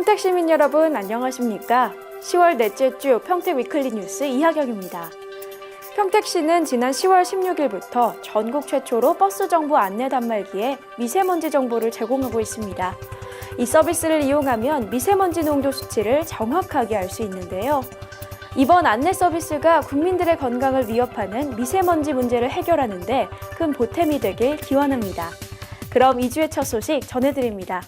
평택 시민 여러분 안녕하십니까? 10월 넷째 주 평택 위클리 뉴스 이하경입니다. 평택시는 지난 10월 16일부터 전국 최초로 버스 정보 안내 단말기에 미세먼지 정보를 제공하고 있습니다. 이 서비스를 이용하면 미세먼지 농도 수치를 정확하게 알 수 있는데요. 이번 안내 서비스가 국민들의 건강을 위협하는 미세먼지 문제를 해결하는 데 큰 보탬이 되길 기원합니다. 그럼 2주의 첫 소식 전해드립니다.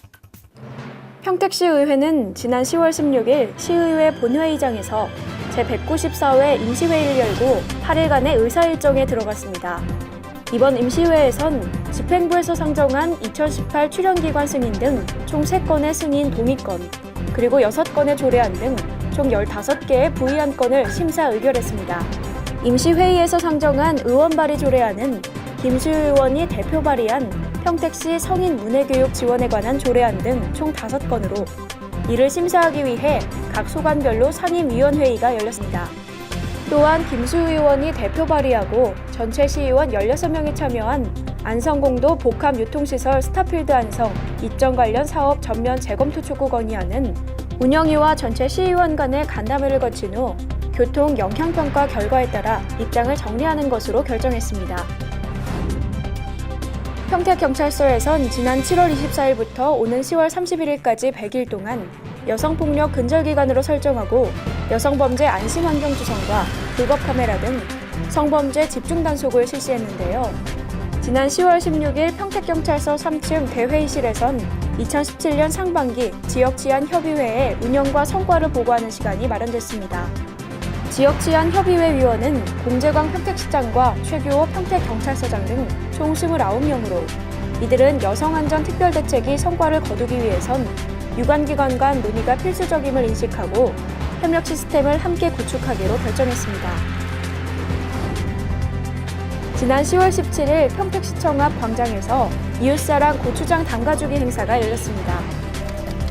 평택시의회는 지난 10월 16일 시의회 본회의장에서 제194회 임시회의를 열고 8일간의 의사일정에 들어갔습니다. 이번 임시회에선 집행부에서 상정한 2018 출연기관 승인 등 총 3건의 승인 동의건, 그리고 6건의 조례안 등 총 15개의 부의안건을 심사 의결했습니다. 임시회의에서 상정한 의원 발의 조례안은 김수유 의원이 대표 발의한 평택시 성인 문해교육 지원에 관한 조례안 등 총 5건으로 이를 심사하기 위해 각 소관별로 상임위원회의가 열렸습니다. 또한 김수유 의원이 대표 발의하고 전체 시의원 16명이 참여한 안성공도 복합유통시설 스타필드 안성 이전 관련 사업 전면 재검토 촉구 건의안은 운영위와 전체 시의원 간의 간담회를 거친 후 교통 영향평가 결과에 따라 입장을 정리하는 것으로 결정했습니다. 평택경찰서에선 지난 7월 24일부터 오는 10월 31일까지 100일 동안 여성폭력 근절기간으로 설정하고 여성범죄 안심환경 조성과 불법 카메라 등 성범죄 집중단속을 실시했는데요. 지난 10월 16일 평택경찰서 3층 대회의실에선 2017년 상반기 지역치안협의회의 운영과 성과를 보고하는 시간이 마련됐습니다. 지역치안협의회 위원은 공재광 평택시장과 최규호 평택경찰서장 등 총 29명으로 이들은 여성안전특별대책이 성과를 거두기 위해선 유관기관 간 논의가 필수적임을 인식하고 협력 시스템을 함께 구축하기로 결정했습니다. 지난 10월 17일 평택시청 앞 광장에서 이웃사랑 고추장 담가주기 행사가 열렸습니다.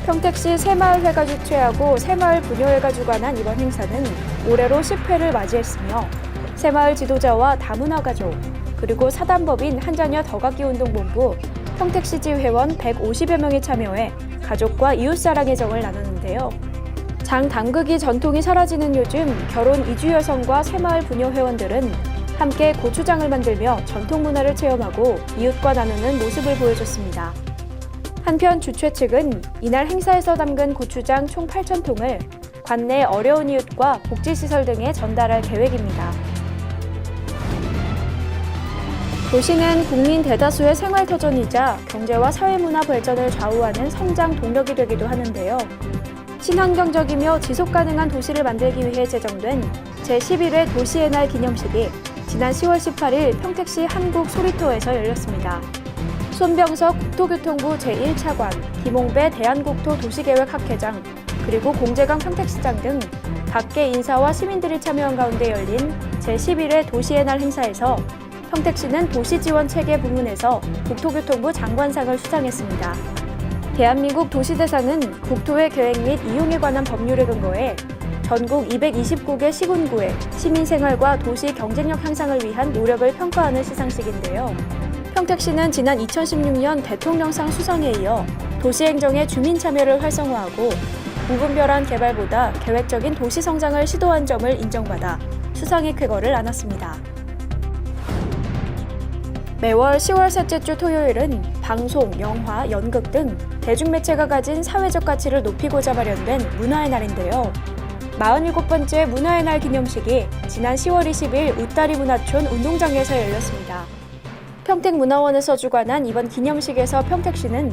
평택시 새마을회가 주최하고 새마을부녀회가 주관한 이번 행사는 올해로 10회를 맞이했으며 새마을 지도자와 다문화 가족, 그리고 사단법인 한자녀 더갖기운동본부, 평택시지 회원 150여 명이 참여해 가족과 이웃사랑의 정을 나누는데요. 장 담그기 전통이 사라지는 요즘 결혼 이주 여성과 새마을 부녀 회원들은 함께 고추장을 만들며 전통 문화를 체험하고 이웃과 나누는 모습을 보여줬습니다. 한편 주최 측은 이날 행사에서 담근 고추장 총 8,000통을 관내 어려운 이웃과 복지시설 등에 전달할 계획입니다. 도시는 국민 대다수의 생활터전이자 경제와 사회문화 발전을 좌우하는 성장 동력이 되기도 하는데요. 친환경적이며 지속가능한 도시를 만들기 위해 제정된 제11회 도시의 날 기념식이 지난 10월 18일 평택시 한국소리터에서 열렸습니다. 손병석 국토교통부 제1차관, 김홍배 대한국토도시계획학회장, 그리고 공재광 평택시장 등 각계 인사와 시민들이 참여한 가운데 열린 제11회 도시의 날 행사에서 평택시는 도시지원체계 부문에서 국토교통부 장관상을 수상했습니다. 대한민국 도시대상은 국토의 계획 및 이용에 관한 법률에 근거해 전국 229개 시군구의 시민생활과 도시 경쟁력 향상을 위한 노력을 평가하는 시상식인데요. 평택시는 지난 2016년 대통령상 수상에 이어 도시행정의 주민 참여를 활성화하고 무분별한 개발보다 계획적인 도시 성장을 시도한 점을 인정받아 수상의 쾌거를 안았습니다. 매월 10월 셋째 주 토요일은 방송, 영화, 연극 등 대중매체가 가진 사회적 가치를 높이고자 마련된 문화의 날인데요. 47번째 문화의 날 기념식이 지난 10월 20일 웃다리 문화촌 운동장에서 열렸습니다. 평택문화원에서 주관한 이번 기념식에서 평택시는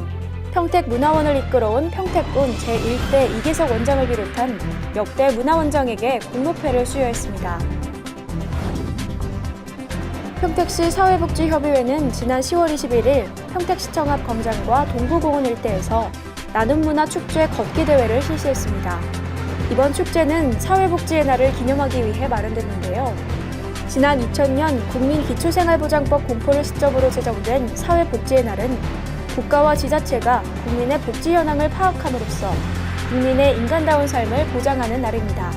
평택문화원을 이끌어온 평택군 제1대 이계석 원장을 비롯한 역대 문화원장에게 공로패를 수여했습니다. 평택시 사회복지협의회는 지난 10월 21일 평택시청 앞 광장과 동부공원 일대에서 나눔문화축제 걷기 대회를 실시했습니다. 이번 축제는 사회복지의 날을 기념하기 위해 마련됐는데요. 지난 2000년 국민기초생활보장법 공포를 시점으로 제정된 사회복지의 날은 국가와 지자체가 국민의 복지 현황을 파악함으로써 국민의 인간다운 삶을 보장하는 날입니다.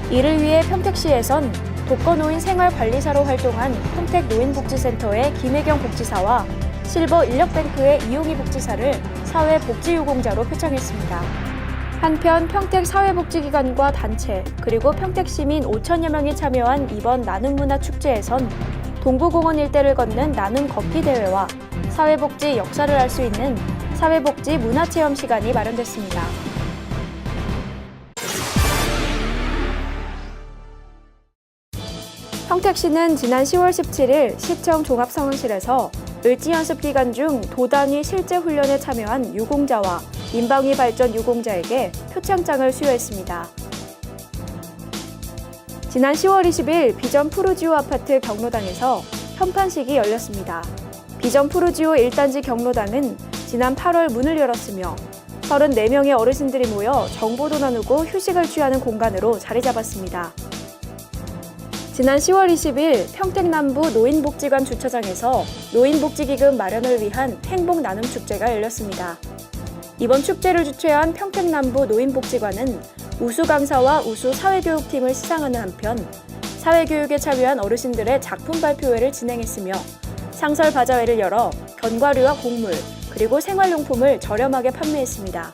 이를 위해 평택시에선 독거노인 생활관리사로 활동한 평택노인복지센터의 김혜경 복지사와 실버 인력뱅크의 이용희 복지사를 사회복지유공자로 표창했습니다. 한편 평택 사회복지기관과 단체 그리고 평택시민 5천여 명이 참여한 이번 나눔문화축제에선 동부공원 일대를 걷는 나눔 걷기 대회와 사회복지 역사를 알 수 있는 사회복지 문화체험 시간이 마련됐습니다. 평택시는 지난 10월 17일 시청 종합상황실에서 을지연습 기간 중 도단위 실제 훈련에 참여한 유공자와 인방위 발전 유공자에게 표창장을 수여했습니다. 지난 10월 20일 비전 푸르지오 아파트 경로당에서 현판식이 열렸습니다. 비전 푸르지오 1단지 경로당은 지난 8월 문을 열었으며 34명의 어르신들이 모여 정보도 나누고 휴식을 취하는 공간으로 자리 잡았습니다. 지난 10월 20일 평택남부 노인복지관 주차장에서 노인복지기금 마련을 위한 행복나눔축제가 열렸습니다. 이번 축제를 주최한 평택남부 노인복지관은 우수 강사와 우수 사회교육팀을 시상하는 한편 사회교육에 참여한 어르신들의 작품 발표회를 진행했으며 상설 바자회를 열어 견과류와 곡물 그리고 생활용품을 저렴하게 판매했습니다.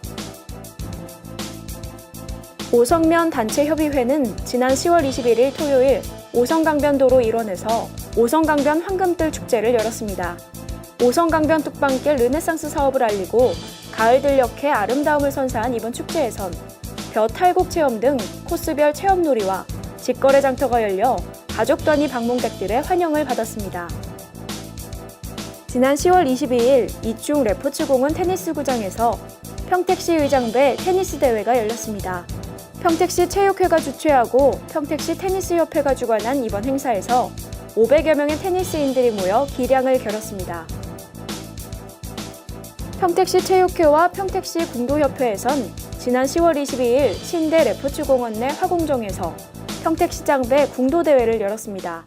오성면 단체협의회는 지난 10월 21일 토요일 오성강변도로 일원에서 오성강변 황금뜰 축제를 열었습니다. 오성강변 뚝방길 르네상스 사업을 알리고 가을 들녘의 아름다움을 선사한 이번 축제에선 벼 탈곡 체험 등 코스별 체험놀이와 직거래 장터가 열려 가족 단위 방문객들의 환영을 받았습니다. 지난 10월 22일 이충 레포츠공원 테니스구장에서 평택시 의장배 테니스 대회가 열렸습니다. 평택시 체육회가 주최하고 평택시 테니스협회가 주관한 이번 행사에서 500여 명의 테니스인들이 모여 기량을 겨뤘습니다. 평택시 체육회와 평택시 궁도협회에선 지난 10월 22일 신대 레포츠공원 내 화공정에서 평택시장배 궁도대회를 열었습니다.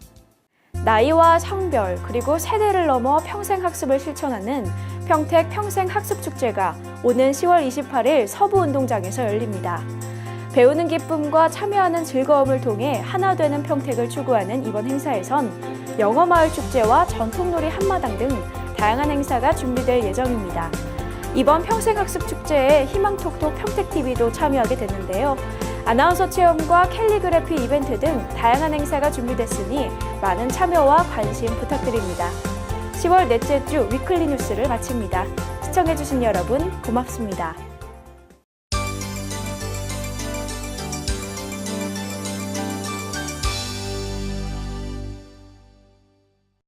나이와 성별 그리고 세대를 넘어 평생학습을 실천하는 평택 평생학습축제가 오는 10월 28일 서부운동장에서 열립니다. 배우는 기쁨과 참여하는 즐거움을 통해 하나 되는 평택을 추구하는 이번 행사에선 영어마을축제와 전통놀이 한마당 등 다양한 행사가 준비될 예정입니다. 이번 평생학습축제에 희망톡톡 평택TV도 참여하게 됐는데요. 아나운서 체험과 캘리그래피 이벤트 등 다양한 행사가 준비됐으니 많은 참여와 관심 부탁드립니다. 10월 넷째 주 위클리 뉴스를 마칩니다. 시청해주신 여러분 고맙습니다.